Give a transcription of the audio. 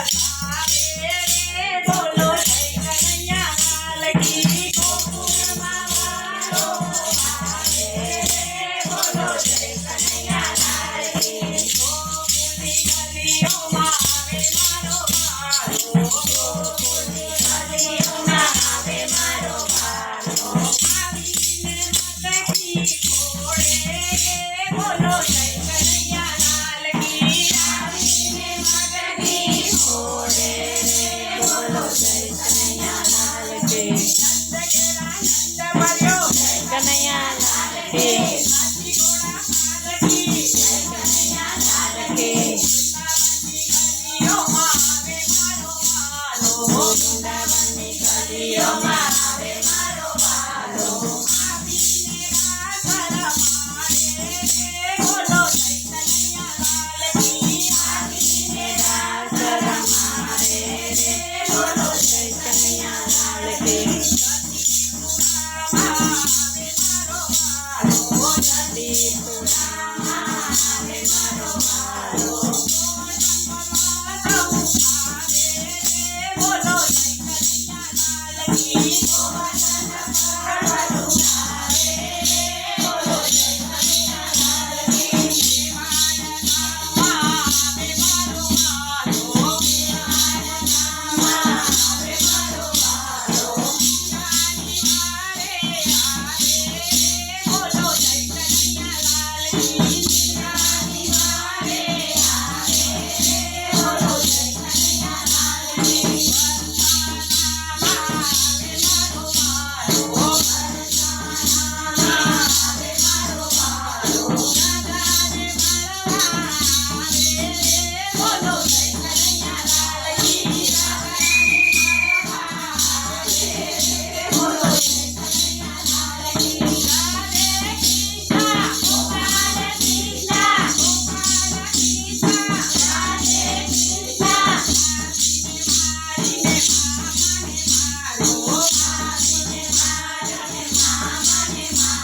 વસાવે રે બોલો જય કનૈયા લાલ કી ગોકુળમાં વાળો આવે રે બોલો જય કનૈયા લાલ કી ગોકુળની ગલીઓમાં આવે મારો વાળો ગોકુળની ગલીઓમાં આવે મારો વાળો આવીને મટકી ફોડે બોલો જય કનૈયા લાલ કી આવીને મટકી ફોડે બોલો જય કનૈયા લાલ કી નંદ ઘેરા નંદ મળ્યો જય કનૈયા લાલ કી